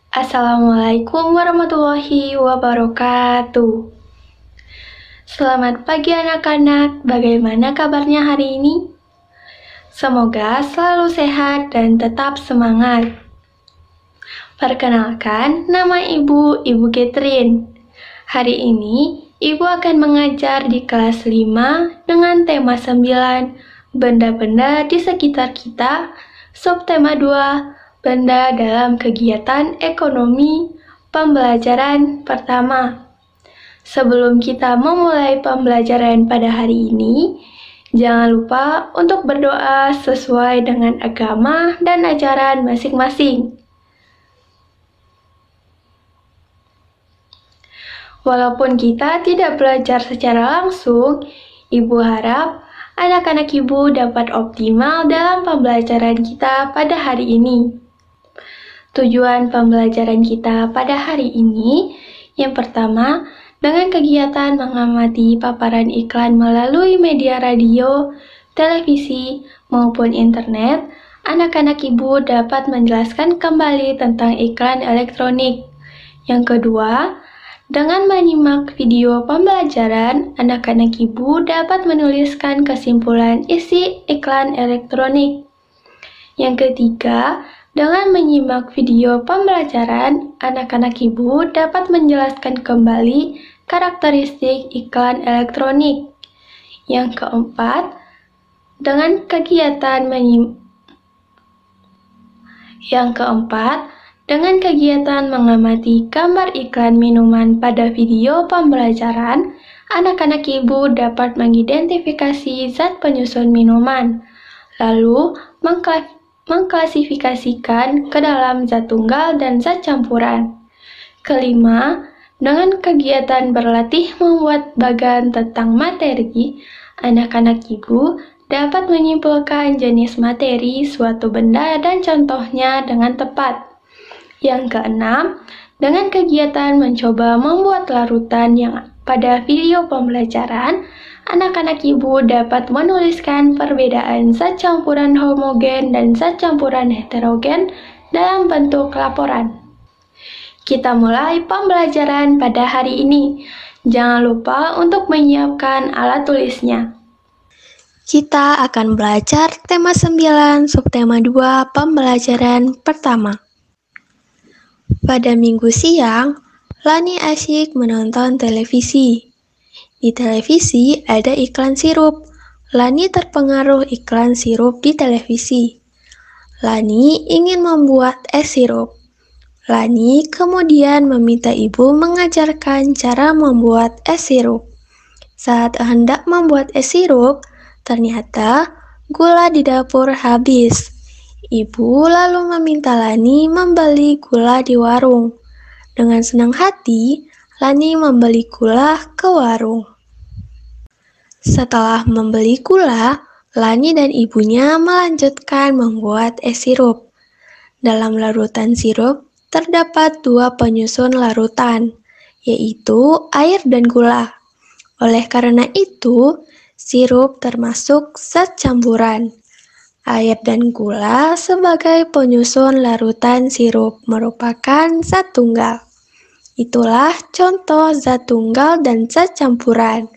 Assalamualaikum warahmatullahi wabarakatuh. Selamat pagi anak-anak, bagaimana kabarnya hari ini? Semoga selalu sehat dan tetap semangat. Perkenalkan, nama Ibu Catherine. Hari ini, Ibu akan mengajar di kelas 5 dengan tema 9, benda-benda di sekitar kita, subtema 2, benda dalam kegiatan ekonomi, pembelajaran pertama. Sebelum kita memulai pembelajaran pada hari ini, jangan lupa untuk berdoa sesuai dengan agama dan ajaran masing-masing. Walaupun kita tidak belajar secara langsung, Ibu harap anak-anak Ibu dapat optimal dalam pembelajaran kita pada hari ini. Tujuan pembelajaran kita pada hari ini, yang pertama, dengan kegiatan mengamati paparan iklan melalui media radio, televisi, maupun internet, anak-anak Ibu dapat menjelaskan kembali tentang iklan elektronik. Yang kedua, dengan menyimak video pembelajaran, anak-anak Ibu dapat menuliskan kesimpulan isi iklan elektronik. Yang ketiga, dengan menyimak video pembelajaran, anak-anak Ibu dapat menjelaskan kembali karakteristik iklan elektronik. Yang keempat, dengan kegiatan mengamati gambar iklan minuman pada video pembelajaran, anak-anak Ibu dapat mengidentifikasi zat penyusun minuman, lalu mengklasifikasikan ke dalam zat tunggal dan zat campuran. Kelima, dengan kegiatan berlatih membuat bagan tentang materi, anak-anak Ibu dapat menyimpulkan jenis materi suatu benda dan contohnya dengan tepat. Yang keenam, dengan kegiatan mencoba membuat larutan yang pada video pembelajaran, anak-anak Ibu dapat menuliskan perbedaan zat campuran homogen dan zat campuran heterogen dalam bentuk laporan. Kita mulai pembelajaran pada hari ini. Jangan lupa untuk menyiapkan alat tulisnya. Kita akan belajar tema 9, subtema 2, pembelajaran pertama. Pada minggu siang, Lani asyik menonton televisi. Di televisi ada iklan sirup. Lani terpengaruh iklan sirup di televisi. Lani ingin membuat es sirup. Lani kemudian meminta ibu mengajarkan cara membuat es sirup. Saat hendak membuat es sirup, ternyata gula di dapur habis. Ibu lalu meminta Lani membeli gula di warung. Dengan senang hati, Lani membeli gula ke warung. Setelah membeli gula, Lani dan ibunya melanjutkan membuat es sirup. Dalam larutan sirup, terdapat 2 penyusun larutan, yaitu air dan gula. Oleh karena itu, sirup termasuk zat campuran. Air dan gula sebagai penyusun larutan sirup merupakan zat tunggal. Itulah contoh zat tunggal dan zat campuran.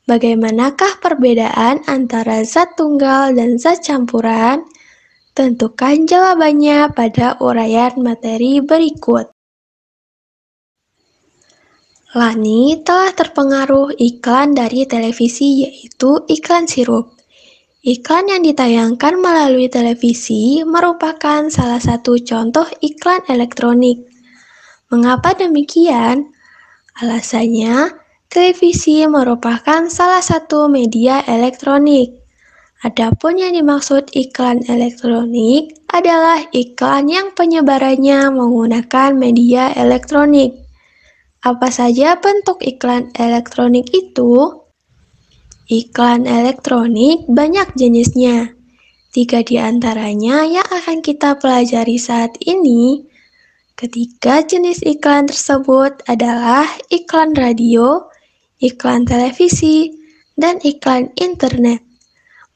Bagaimanakah perbedaan antara zat tunggal dan zat campuran? Tentukan jawabannya pada uraian materi berikut. Lani telah terpengaruh iklan dari televisi, yaitu iklan sirup. Iklan yang ditayangkan melalui televisi merupakan salah satu contoh iklan elektronik. Mengapa demikian? Alasannya, televisi merupakan salah satu media elektronik. Adapun yang dimaksud iklan elektronik adalah iklan yang penyebarannya menggunakan media elektronik. Apa saja bentuk iklan elektronik itu? Iklan elektronik banyak jenisnya. 3 di antaranya yang akan kita pelajari saat ini. Ketiga jenis iklan tersebut adalah iklan radio, iklan televisi, dan iklan internet.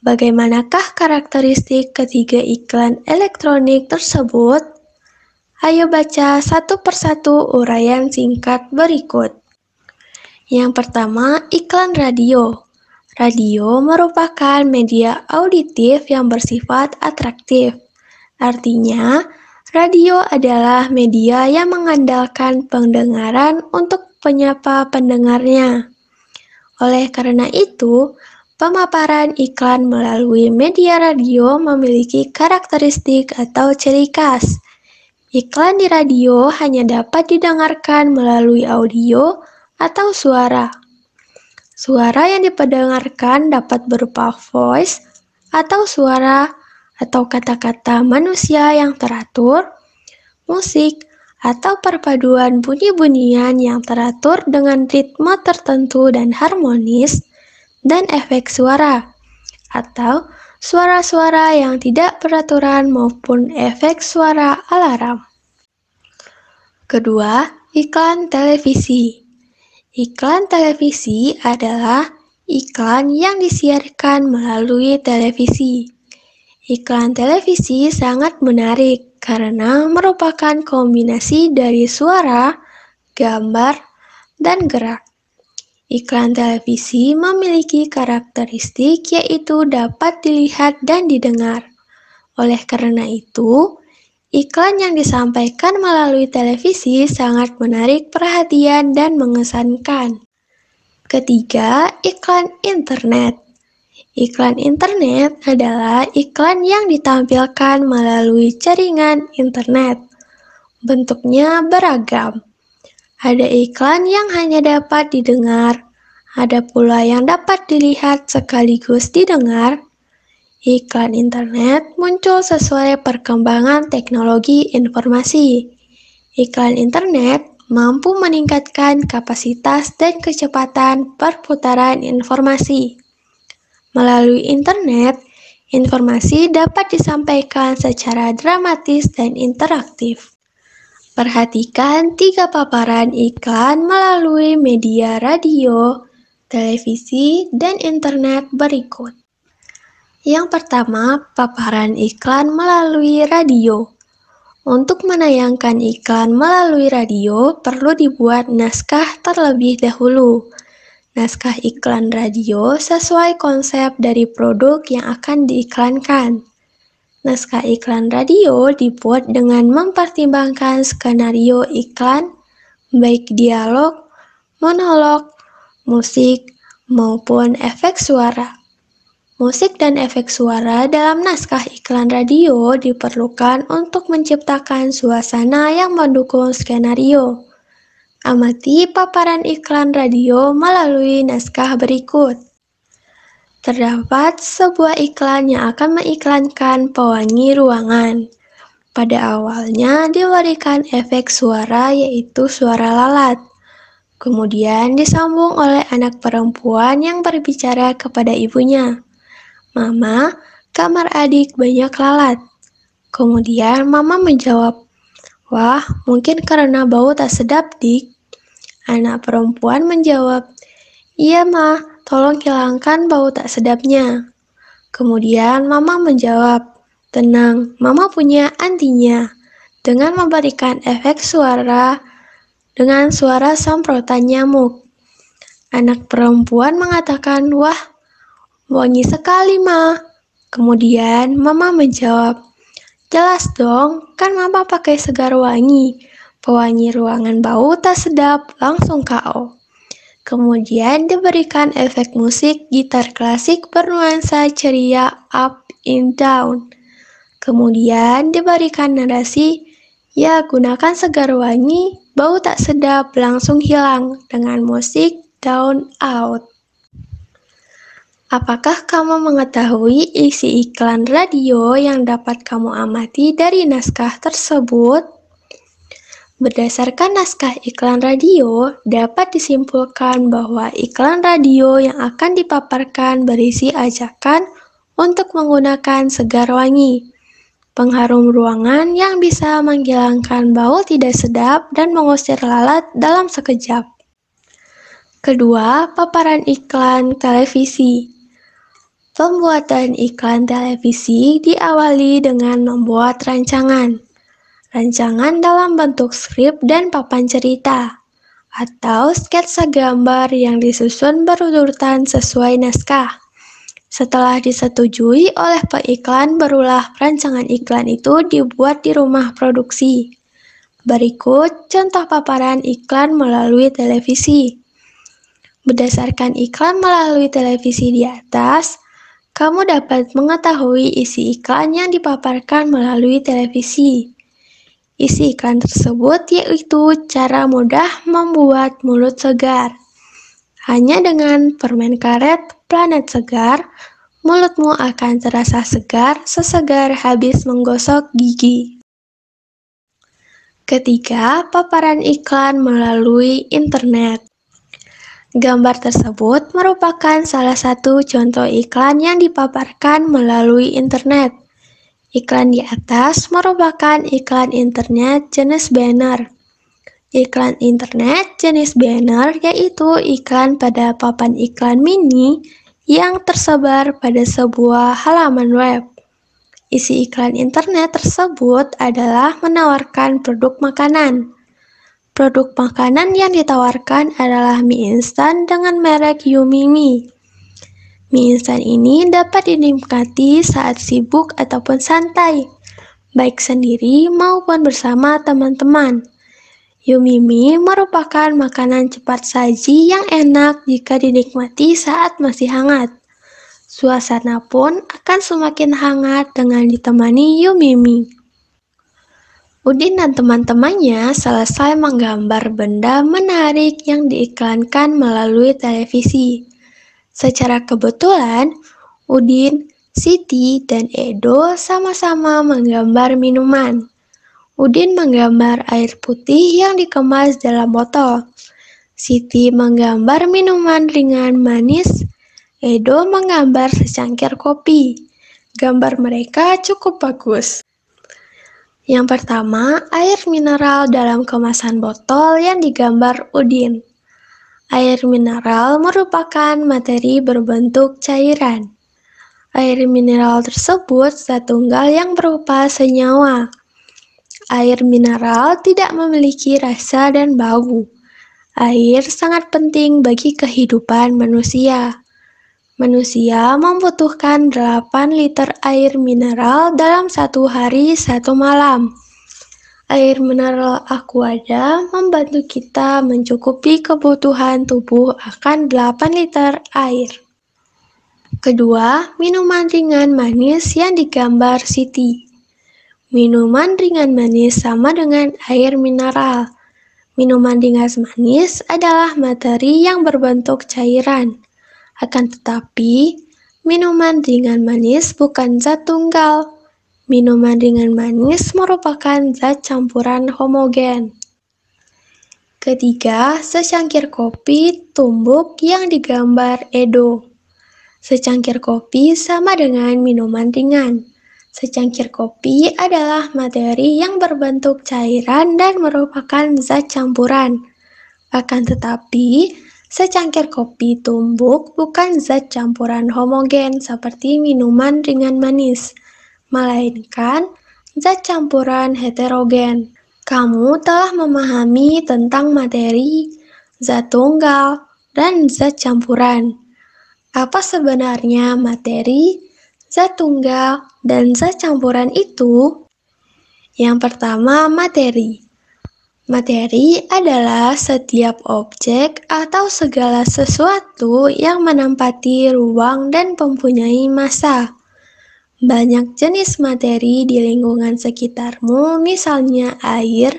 Bagaimanakah karakteristik ketiga iklan elektronik tersebut? Ayo baca satu persatu uraian singkat berikut. Yang pertama, iklan radio. Radio merupakan media auditif yang bersifat atraktif. Artinya, radio adalah media yang mengandalkan pendengaran untuk menyapa pendengarnya. Oleh karena itu, pemaparan iklan melalui media radio memiliki karakteristik atau ciri khas. Iklan di radio hanya dapat didengarkan melalui audio atau suara. Suara yang diperdengarkan dapat berupa voice atau suara atau kata-kata manusia yang teratur, musik, atau perpaduan bunyi-bunyian yang teratur dengan ritme tertentu dan harmonis, dan efek suara, atau suara-suara yang tidak beraturan maupun efek suara alarm. Kedua, iklan televisi. Iklan televisi adalah iklan yang disiarkan melalui televisi. Iklan televisi sangat menarik karena merupakan kombinasi dari suara, gambar, dan gerak. Iklan televisi memiliki karakteristik yaitu dapat dilihat dan didengar. Oleh karena itu, iklan yang disampaikan melalui televisi sangat menarik perhatian dan mengesankan. Ketiga, iklan internet. Iklan internet adalah iklan yang ditampilkan melalui jaringan internet. Bentuknya beragam. Ada iklan yang hanya dapat didengar, ada pula yang dapat dilihat sekaligus didengar. Iklan internet muncul sesuai perkembangan teknologi informasi. Iklan internet mampu meningkatkan kapasitas dan kecepatan perputaran informasi. Melalui internet, informasi dapat disampaikan secara dramatis dan interaktif. Perhatikan 3 paparan iklan melalui media radio, televisi, dan internet berikut. Yang pertama, paparan iklan melalui radio. Untuk menayangkan iklan melalui radio, perlu dibuat naskah terlebih dahulu. Naskah iklan radio sesuai konsep dari produk yang akan diiklankan. Naskah iklan radio dibuat dengan mempertimbangkan skenario iklan, baik dialog, monolog, musik, maupun efek suara. Musik dan efek suara dalam naskah iklan radio diperlukan untuk menciptakan suasana yang mendukung skenario. Amati paparan iklan radio melalui naskah berikut. Terdapat sebuah iklan yang akan mengiklankan pewangi ruangan. Pada awalnya diberikan efek suara yaitu suara lalat. Kemudian disambung oleh anak perempuan yang berbicara kepada ibunya. "Mama, kamar adik banyak lalat." Kemudian Mama menjawab, "Wah, mungkin karena bau tak sedap, Dik." Anak perempuan menjawab, "Iya, Ma, tolong hilangkan bau tak sedapnya." Kemudian Mama menjawab, "Tenang, Mama punya antinya." Dengan memberikan efek suara dengan suara semprotan nyamuk. Anak perempuan mengatakan, "Wah, wangi sekali, Ma." Kemudian Mama menjawab, "Jelas dong, kan Mama pakai segar wangi. Pewangi ruangan bau tak sedap, langsung KO." Kemudian diberikan efek musik gitar klasik bernuansa ceria up and down. Kemudian diberikan narasi, "Ya, gunakan segar wangi, bau tak sedap langsung hilang," dengan musik down out. Apakah kamu mengetahui isi iklan radio yang dapat kamu amati dari naskah tersebut? Berdasarkan naskah iklan radio, dapat disimpulkan bahwa iklan radio yang akan dipaparkan berisi ajakan untuk menggunakan segar wangi, pengharum ruangan yang bisa menghilangkan bau tidak sedap dan mengusir lalat dalam sekejap. Kedua, paparan iklan televisi. Pembuatan iklan televisi diawali dengan membuat rancangan. rancangan dalam bentuk skrip dan papan cerita, atau sketsa gambar yang disusun berurutan sesuai naskah. Setelah disetujui oleh peiklan, barulah rancangan iklan itu dibuat di rumah produksi. Berikut contoh paparan iklan melalui televisi. Berdasarkan iklan melalui televisi di atas, kamu dapat mengetahui isi iklan yang dipaparkan melalui televisi. Isi iklan tersebut yaitu cara mudah membuat mulut segar. Hanya dengan permen karet Planet Segar, mulutmu akan terasa segar sesegar habis menggosok gigi. Ketiga, paparan iklan melalui internet. Gambar tersebut merupakan salah satu contoh iklan yang dipaparkan melalui internet. Iklan di atas merupakan iklan internet jenis banner. Iklan internet jenis banner yaitu iklan pada papan iklan mini yang tersebar pada sebuah halaman web. Isi iklan internet tersebut adalah menawarkan produk makanan. Produk makanan yang ditawarkan adalah mie instan dengan merek Yumimi. Mie instan ini dapat dinikmati saat sibuk ataupun santai, baik sendiri maupun bersama teman-teman. Yumimi merupakan makanan cepat saji yang enak jika dinikmati saat masih hangat. Suasana pun akan semakin hangat dengan ditemani Yumimi. Udin dan teman-temannya selesai menggambar benda menarik yang diiklankan melalui televisi. Secara kebetulan, Udin, Siti, dan Edo sama-sama menggambar minuman. Udin menggambar air putih yang dikemas dalam botol. Siti menggambar minuman ringan manis. Edo menggambar secangkir kopi. Gambar mereka cukup bagus. Yang pertama, air mineral dalam kemasan botol yang digambar Udin. Air mineral merupakan materi berbentuk cairan. Air mineral tersebut zat tunggal yang berupa senyawa. Air mineral tidak memiliki rasa dan bau. Air sangat penting bagi kehidupan manusia. Manusia membutuhkan 8 liter air mineral dalam satu hari satu malam. Air mineral Aquada membantu kita mencukupi kebutuhan tubuh akan 8 liter air. Kedua, minuman ringan manis yang digambar Siti. Minuman ringan manis sama dengan air mineral. Minuman ringan manis adalah materi yang berbentuk cairan. Akan tetapi, minuman ringan manis bukan zat tunggal. Minuman ringan manis merupakan zat campuran homogen. Ketiga, secangkir kopi tumbuk yang digambar Edo. Secangkir kopi sama dengan minuman ringan. Secangkir kopi adalah materi yang berbentuk cairan dan merupakan zat campuran. Akan tetapi, secangkir kopi tumbuk bukan zat campuran homogen seperti minuman ringan manis, melainkan zat campuran heterogen. Kamu telah memahami tentang materi, zat tunggal, dan zat campuran. Apa sebenarnya materi, zat tunggal, dan zat campuran itu? Yang pertama, materi. Materi adalah setiap objek atau segala sesuatu yang menempati ruang dan mempunyai massa. Banyak jenis materi di lingkungan sekitarmu, misalnya air,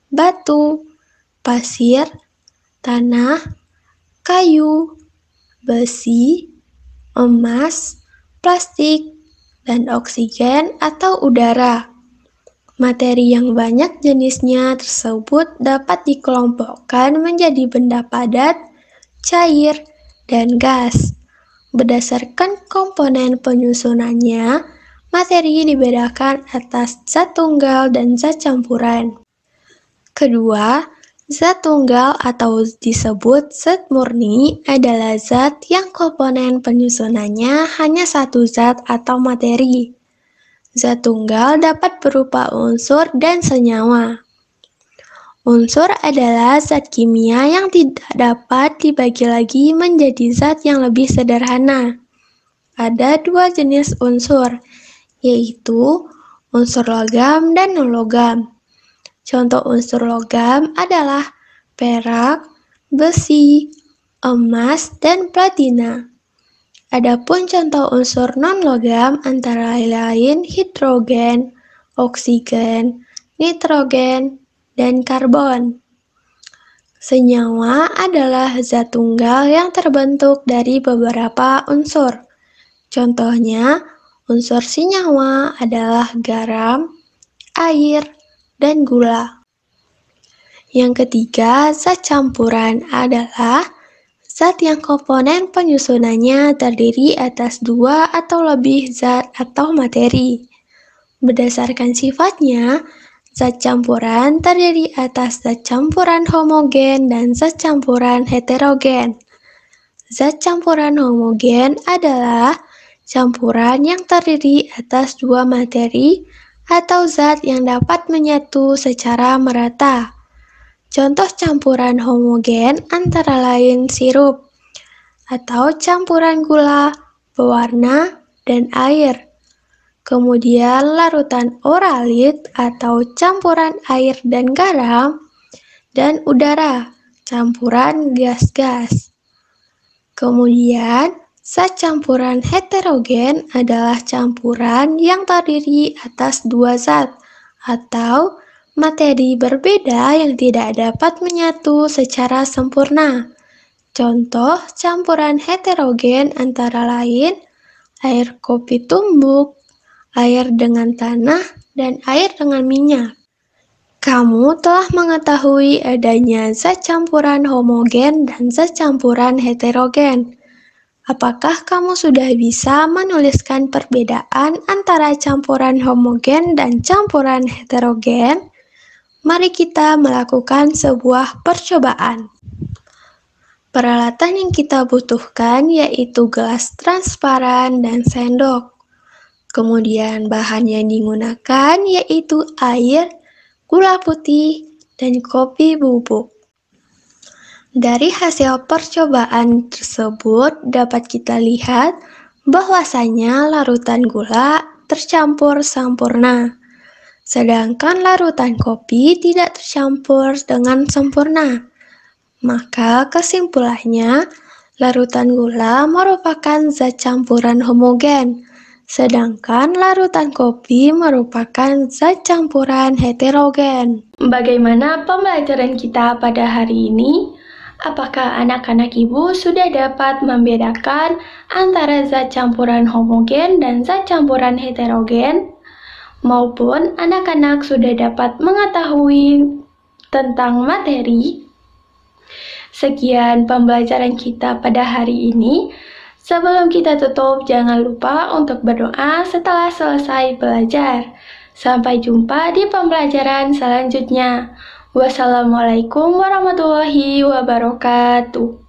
batu, pasir, tanah, kayu, besi, emas, plastik, dan oksigen atau udara. Materi yang banyak jenisnya tersebut dapat dikelompokkan menjadi benda padat, cair, dan gas. Berdasarkan komponen penyusunannya, materi dibedakan atas zat tunggal dan zat campuran. Kedua, zat tunggal atau disebut zat murni adalah zat yang komponen penyusunannya hanya satu zat atau materi. Zat tunggal dapat berupa unsur dan senyawa. Unsur adalah zat kimia yang tidak dapat dibagi lagi menjadi zat yang lebih sederhana. Ada dua jenis unsur, yaitu unsur logam dan non-logam. Contoh unsur logam adalah perak, besi, emas, dan platina. Adapun contoh unsur non-logam antara lain hidrogen, oksigen, nitrogen, dan karbon. Senyawa adalah zat tunggal yang terbentuk dari beberapa unsur. Contohnya, unsur senyawa adalah garam, air, dan gula. Yang ketiga, zat campuran adalah zat yang komponen penyusunannya terdiri atas dua atau lebih zat atau materi. Berdasarkan sifatnya, zat campuran terdiri atas zat campuran homogen dan zat campuran heterogen. Zat campuran homogen adalah campuran yang terdiri atas dua materi atau zat yang dapat menyatu secara merata. Contoh campuran homogen antara lain sirup atau campuran gula, pewarna, dan air. Kemudian larutan oralit atau campuran air dan garam, dan udara, campuran gas-gas. Kemudian, zat campuran heterogen adalah campuran yang terdiri atas dua zat atau materi berbeda yang tidak dapat menyatu secara sempurna. Contoh campuran heterogen antara lain air kopi tumbuk, air dengan tanah, dan air dengan minyak. Kamu telah mengetahui adanya zat campuran homogen dan zat campuran heterogen. Apakah kamu sudah bisa menuliskan perbedaan antara campuran homogen dan campuran heterogen? Mari kita melakukan sebuah percobaan. Peralatan yang kita butuhkan yaitu gelas transparan dan sendok. Kemudian bahan yang digunakan yaitu air, gula putih, dan kopi bubuk. Dari hasil percobaan tersebut dapat kita lihat bahwasanya larutan gula tercampur sempurna, sedangkan larutan kopi tidak tercampur dengan sempurna. Maka kesimpulannya, larutan gula merupakan zat campuran homogen, sedangkan larutan kopi merupakan zat campuran heterogen. Bagaimana pembelajaran kita pada hari ini? Apakah anak-anak ibu sudah dapat membedakan antara zat campuran homogen dan zat campuran heterogen? Maupun anak-anak sudah dapat mengetahui tentang materi? Sekian pembelajaran kita pada hari ini. Sebelum kita tutup, jangan lupa untuk berdoa setelah selesai belajar. Sampai jumpa di pembelajaran selanjutnya. Wassalamualaikum warahmatullahi wabarakatuh.